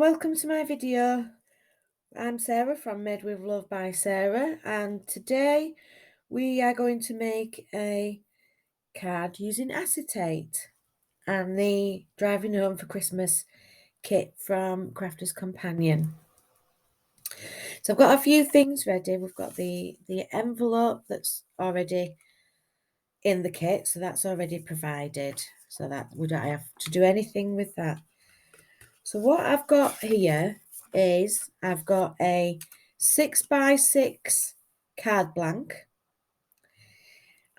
welcome to my video. I'm Sarah from Made with Love by Sarah, and today we are going to make a card using acetate and the Driving Home for Christmas kit from Crafter's Companion. So I've got a few things ready. We've got the envelope that's already in the kit, so that's already provided, so that we don't have to do anything with that. So what I've got here is I've got a 6x6 card blank,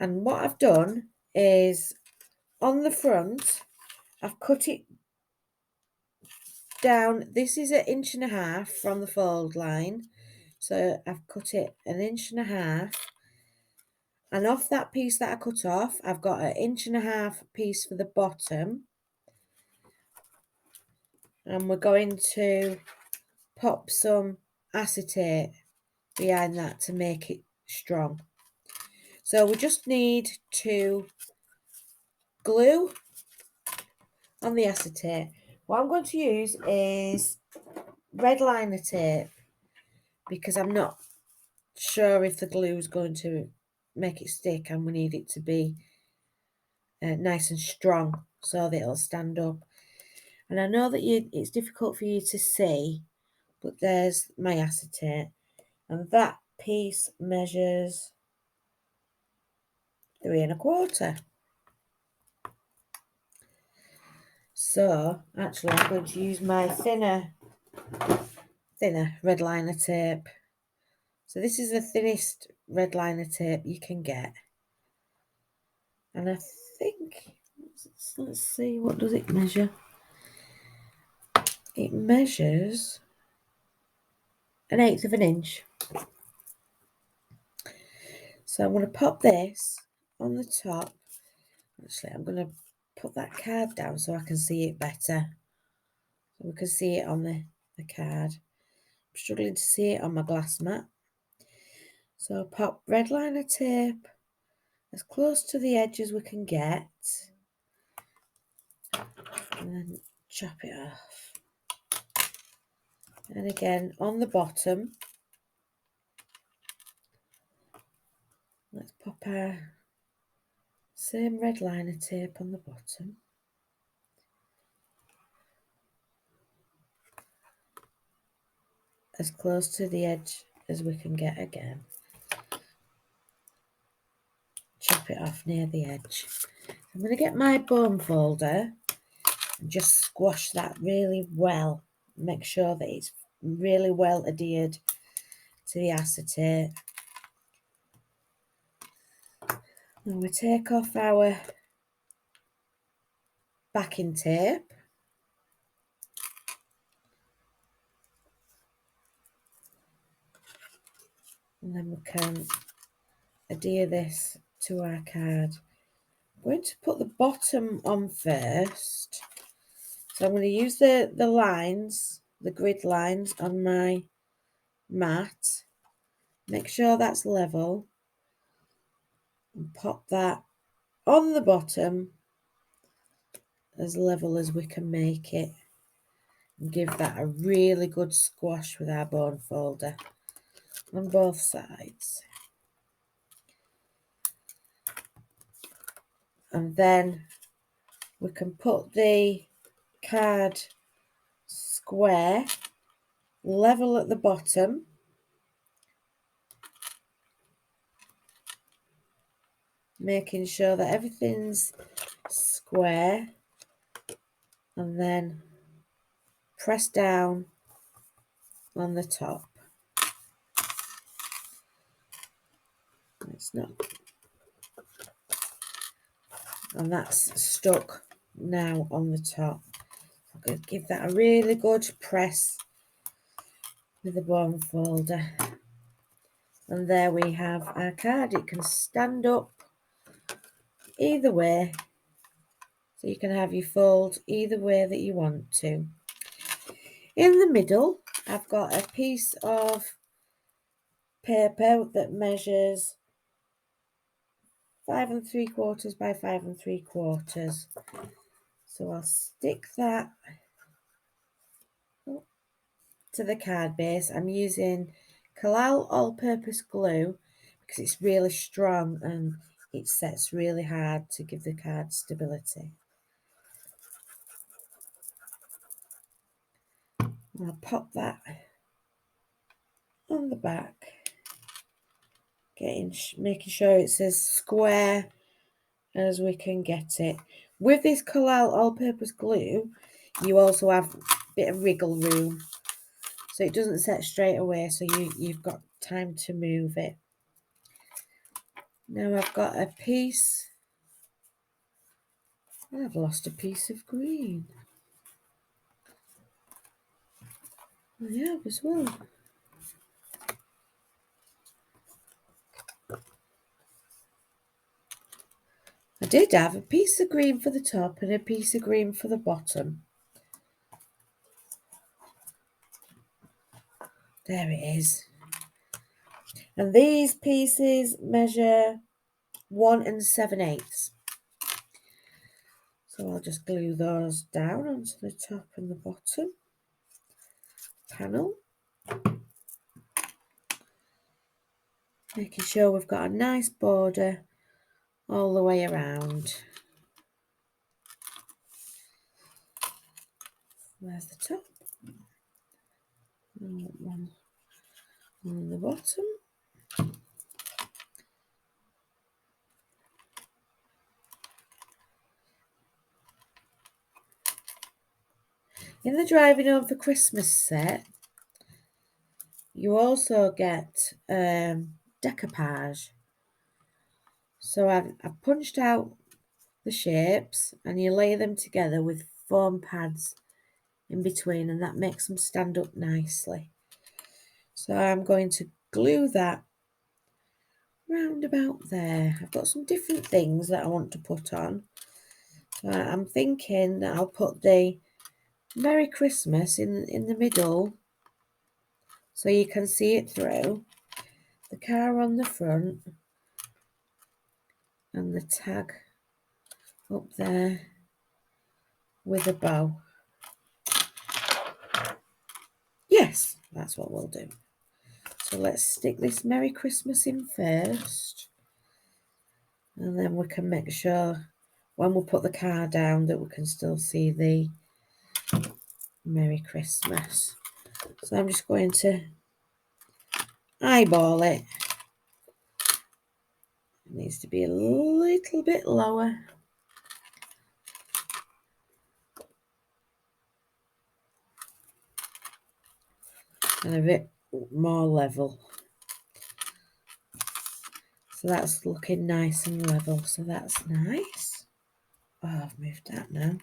and what I've done is on the front I've cut it down. This is 1.5 inches from the fold line, so I've cut it 1.5 inches, and off that piece that I cut off I've got 1.5 inches piece for the bottom, and we're going to pop some acetate behind that to make it strong. So we just need to glue on the acetate. What I'm going to use is red liner tape because I'm not sure if the glue is going to make it stick, and we need it to be nice and strong so that it'll stand up. And I know that it's difficult for you to see, but there's my acetate, and that piece measures 3.25. So actually I'm going to use my thinner red liner tape. So this is the thinnest red liner tape you can get, and I think let's see, what does it measure? It measures 1/8 of an inch. So I'm going to pop this on the top. Actually, I'm going to put that card down so I can see it better, so we can see it on the card. I'm struggling to see it on my glass mat. So I'll pop red liner tape as close to the edge as we can get, and then chop it off. And again on the bottom, let's pop our same red liner tape on the bottom. As close to the edge as we can get again. Chop it off near the edge. I'm going to get my bone folder and just squash that really well. Make sure that it's really well adhered to the acetate. And we take off our backing tape. And then we can adhere this to our card. I'm going to put the bottom on first. So I'm going to use the lines, the grid lines on my mat. Make sure that's level. And pop that on the bottom as level as we can make it. And give that a really good squash with our bone folder on both sides. And then we can put the card square level at the bottom, making sure that everything's square, and then press down on the top. It's not, and that's stuck now on the top. I'm going to give that a really good press with the bone folder, and there we have our card. It can stand up either way, so you can have your fold either way that you want to. In the middle I've got a piece of paper that measures 5 3/4 by 5 3/4. So I'll stick that to the card base, I'm using Collal all-purpose glue because it's really strong and it sets really hard to give the card stability. I'll pop that on the back, making sure it's as square as we can get it. With this Collal all-purpose glue, you also have a bit of wriggle room, so it doesn't set straight away, so you've got time to move it. Now I've got a piece. I've lost a piece of green. Oh, yeah, as well. I did have a piece of green for the top and a piece of green for the bottom. There it is. And these pieces measure 1 7/8. So I'll just glue those down onto the top and the bottom panel. Making sure we've got a nice border all the way around. There's the top. One on the bottom. In the Driving Home for Christmas set, you also get decoupage. So I've punched out the shapes and you lay them together with foam pads in between, and that makes them stand up nicely. So I'm going to glue that round about there. I've got some different things that I want to put on. So I'm thinking that I'll put the Merry Christmas in the middle so you can see it through, the car on the front, and the tag up there with a bow. Yes, that's what we'll do. So let's stick this Merry Christmas in first, and then we can make sure when we put the car down that we can still see the Merry Christmas. So I'm just going to eyeball it. It needs to be a little bit lower. And a bit more level. So that's looking nice and level. So that's nice. Oh, I've moved that now.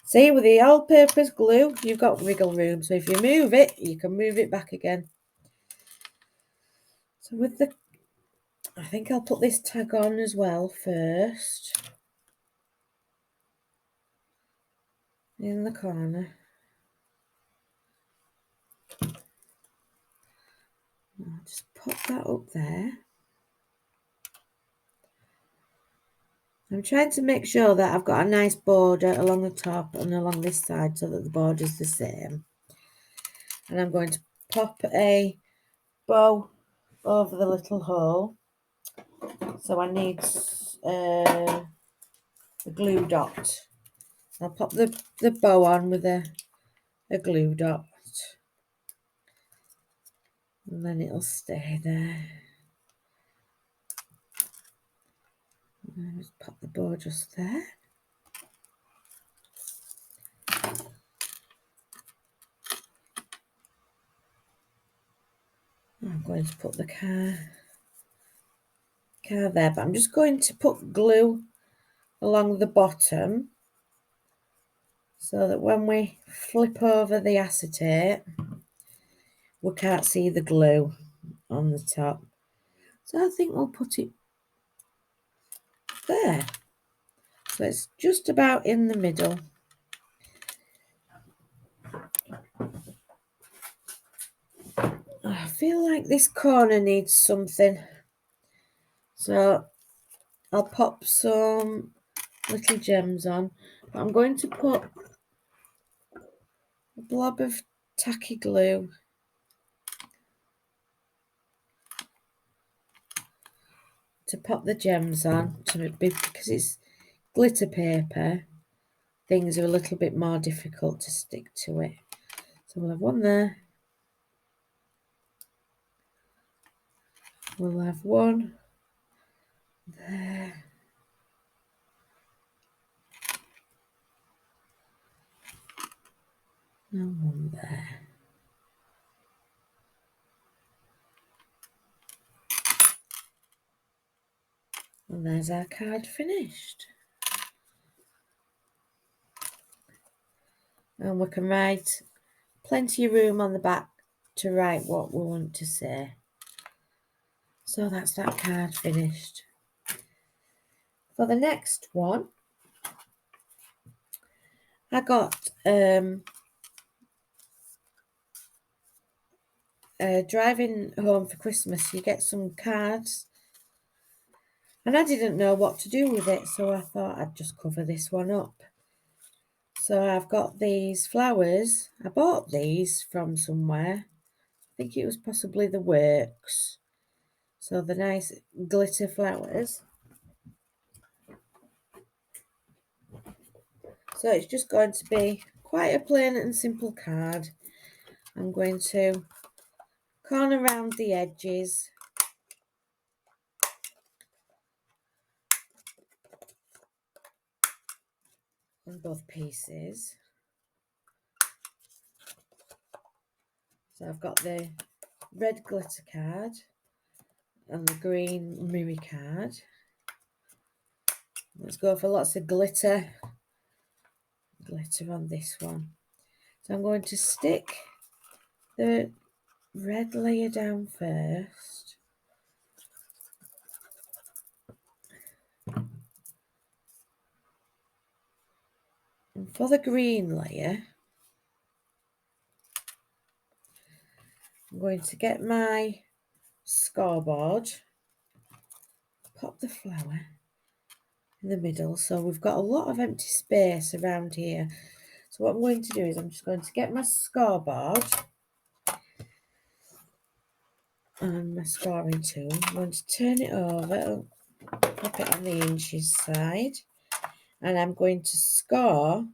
See, with the all-purpose glue, you've got wriggle room. So if you move it, you can move it back again. So with the, I think I'll put this tag on as well first. In the corner. I'll just pop that up there. I'm trying to make sure that I've got a nice border along the top and along this side so that the border's the same. And I'm going to pop a bow over the little hole. So I need a glue dot. I'll pop the bow on with a glue dot. And then it'll stay there. Just pop the bow just there. I'm going to put the car there, but I'm just going to put glue along the bottom so that when we flip over the acetate, we can't see the glue on the top. So I think we'll put it there. So it's just about in the middle. I feel like this corner needs something. So I'll pop some little gems on. But I'm going to put a blob of tacky glue to pop the gems on, because it's glitter paper. Things are a little bit more difficult to stick to it. So we'll have one there. We'll have one there. And one there. And there's our card finished. And we can write plenty of room on the back to write what we want to say. So that's that card finished. For the next one, I got driving home for Christmas. You get some cards, and I didn't know what to do with it, so I thought I'd just cover this one up. So I've got these flowers. I bought these from somewhere. I think it was possibly the Works. So the nice glitter flowers. So it's just going to be quite a plain and simple card. I'm going to corner around the edges on both pieces. So I've got the red glitter card and the green mirror card. Let's go for lots of glitter on this one. So I'm going to stick the red layer down first. And for the green layer, I'm going to get my scoreboard, pop the flower in the middle. So we've got a lot of empty space around here. So what I'm going to do is I'm just going to get my scoreboard and my scoring tool. I'm going to turn it over, pop it on the inches side, and I'm going to score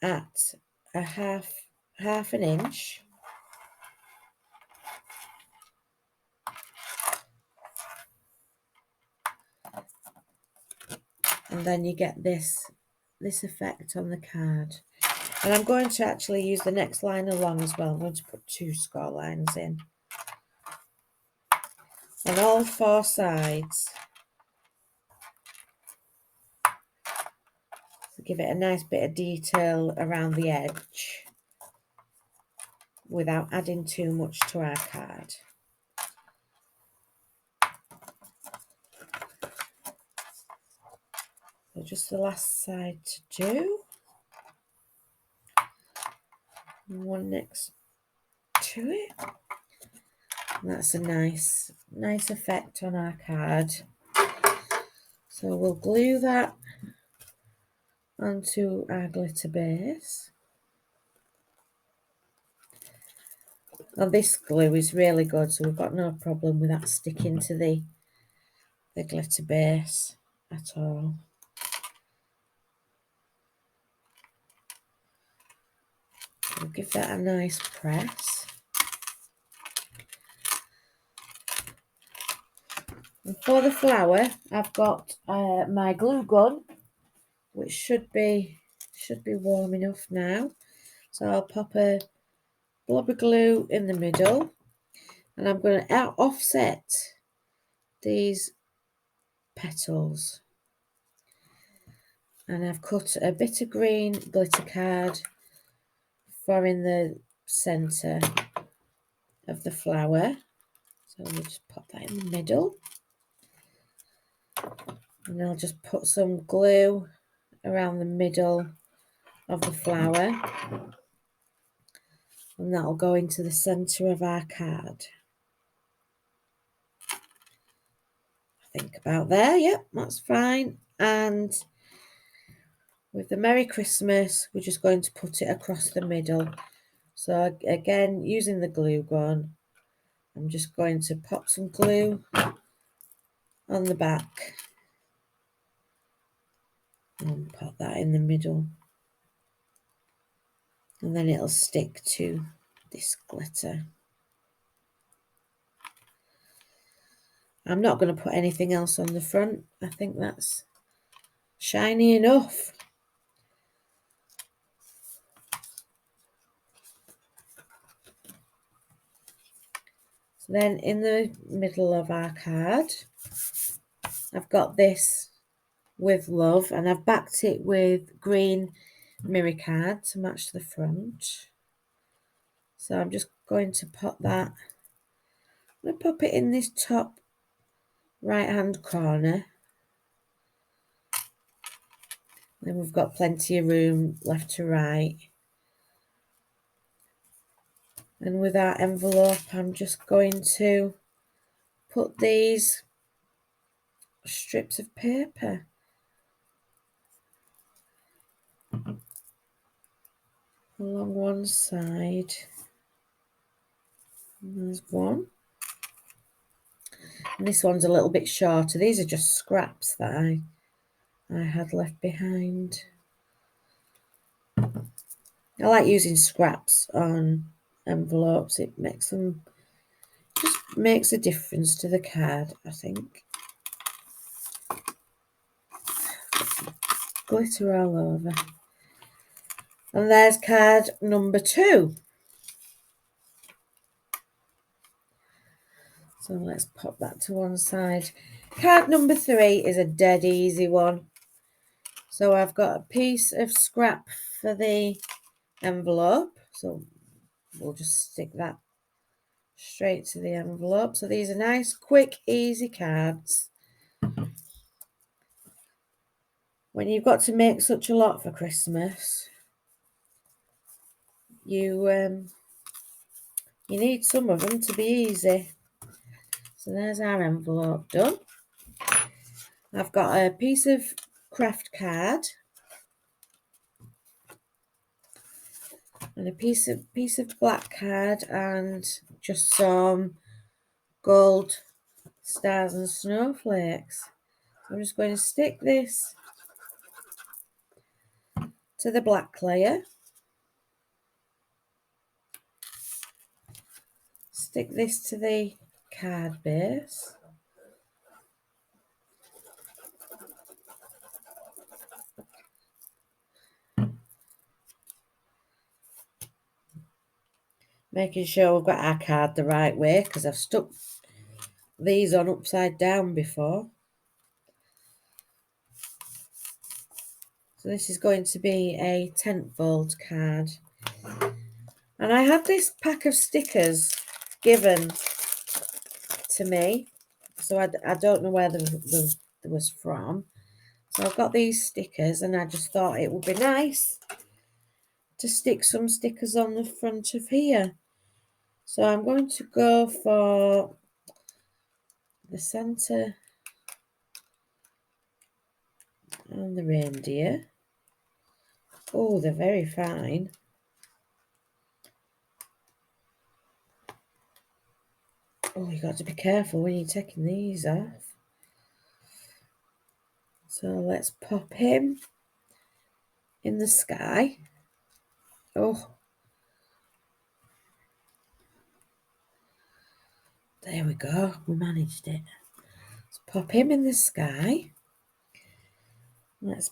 at a half an inch. And then you get this effect on the card. And I'm going to actually use the next line along as well. I'm going to put 2 score lines in on all 4 sides to give it a nice bit of detail around the edge without adding too much to our card. So just the last side to do. One next to it. And that's a nice effect on our card. So we'll glue that onto our glitter base. Now this glue is really good, so we've got no problem with that sticking to the glitter base at all. We'll give that a nice press. And for the flower, I've got my glue gun, which should be warm enough now. So I'll pop a blob of glue in the middle, and I'm going to offset these petals. And I've cut a bit of green glitter card for in the centre of the flower. So we'll just pop that in the middle. And I'll just put some glue around the middle of the flower. And that'll go into the centre of our card. I think about there, yep, that's fine. And with the Merry Christmas, we're just going to put it across the middle. So again, using the glue gun, I'm just going to pop some glue on the back and pop that in the middle. And then it'll stick to this glitter. I'm not going to put anything else on the front. I think that's shiny enough. So then in the middle of our card, I've got this with love, and I've backed it with green mirror card to match the front. So I'm just going to pop that. I'm going to pop it in this top right hand corner. Then we've got plenty of room left to right. And with our envelope, I'm just going to put these strips of paper along one side. And there's one. And this one's a little bit shorter. These are just scraps that I had left behind. I like using scraps on envelopes. It makes a difference to the card, I think. Glitter all over. And there's card number 2. So let's pop that to one side. Card number 3 is a dead easy one. So I've got a piece of scrap for the envelope. So we'll just stick that straight to the envelope. So these are nice, quick, easy cards. When you've got to make such a lot for Christmas, you need some of them to be easy. So there's our envelope done. I've got a piece of craft card and a piece of black card and just some gold stars and snowflakes. I'm just going to stick this to the black layer. Stick this to the card base. Making sure we've got our card the right way, because I've stuck these on upside down before. So this is going to be a tentfold card. And I had this pack of stickers given to me. So I don't know where there was from. So I've got these stickers, and I just thought it would be nice to stick some stickers on the front of here. So I'm going to go for the Santa and the reindeer. Oh, they're very fine. Oh, you got to be careful when you're taking these off. So let's pop him in the sky. Oh, there we go. We managed it. Let's pop him in the sky. Let's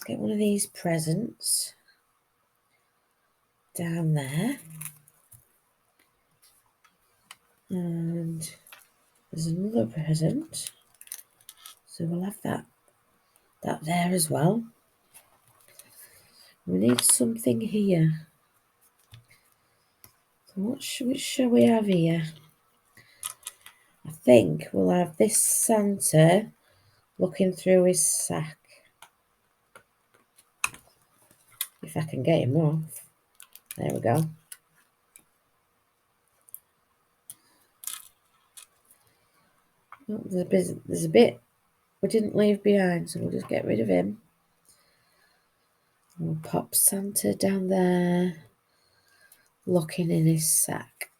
get one of these presents down there. And there's another present. So we'll have that there as well. We need something here. So which shall we have here? I think we'll have this Santa looking through his sack. If I can get him off. There we go. Oh, there's a bit we didn't leave behind, so we'll just get rid of him. We'll pop Santa down there, looking in his sack.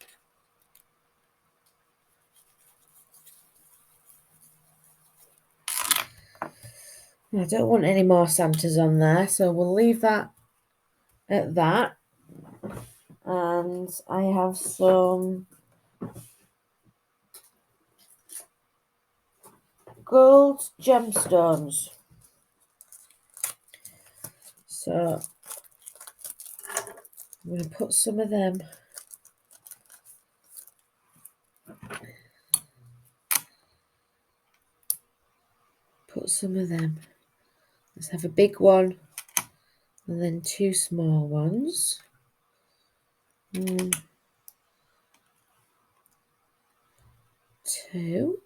I don't want any more Santas on there, so we'll leave that at that. And I have some gold gemstones. So I'm going to put some of them Let's have a big one and then 2 small ones. 1, 2.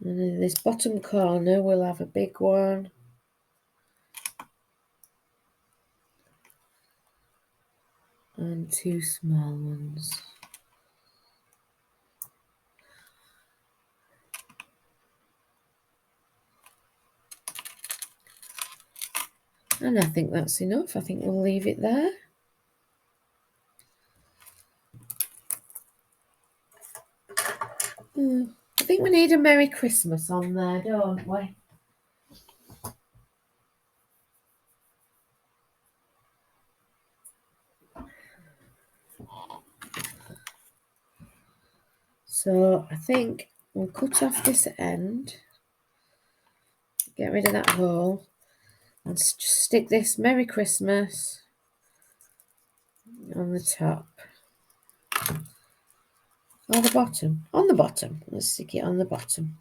And in this bottom corner we'll have a big one. And 2 small ones. And I think that's enough. I think we'll leave it there. I think we need a Merry Christmas on there, don't we? So I think we'll cut off this end, get rid of that hole, and just stick this Merry Christmas on the top. Or the bottom? On the bottom. Let's stick it on the bottom.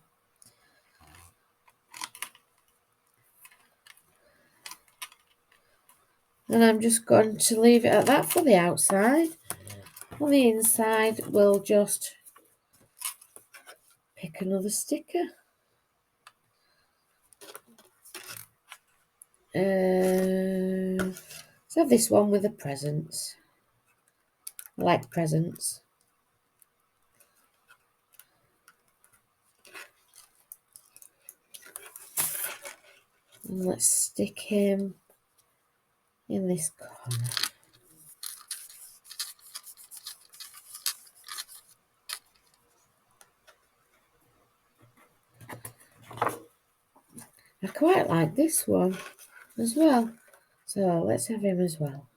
And I'm just going to leave it at that for the outside. On the inside, we'll just pick another sticker. Let's have this one with the presents. I like presents. And let's stick him in this corner. I quite like this one as well. So let's have him as well.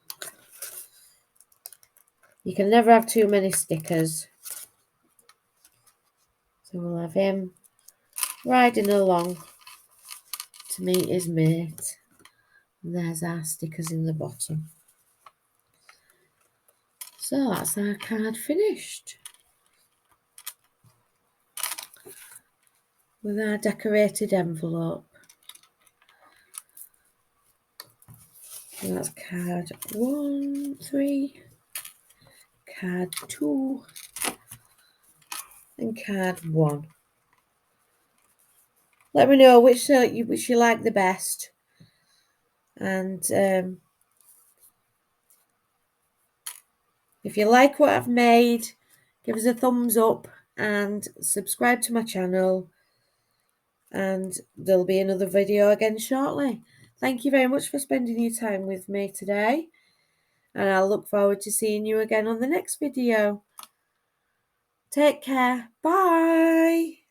You can never have too many stickers. So we'll have him riding along to meet his mate. And there's our stickers in the bottom. So that's our card finished. With our decorated envelope. And that's card 1, 3, card 2, and card 1. Let me know which you like the best. And if you like what I've made, give us a thumbs up and subscribe to my channel. And there'll be another video again shortly. Thank you very much for spending your time with me today. And I'll look forward to seeing you again on the next video. Take care. Bye.